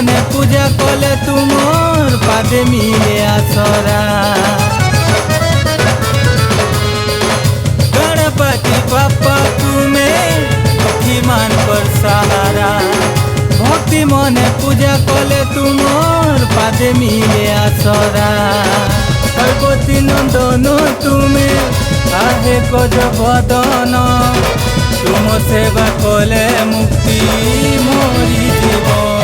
মনে পূজা কলে তুমর পাদে মিলে আসরা। गणपति बाप्पा तुम्हें अभिमान पर सहारा। भक्ति मने पूजा कले तुमर पादे मिले आसरा। पार्वती नंदन तुम्हें आहे गज बदन। तुम सेवा कले मुक्ति मोरी जीवन।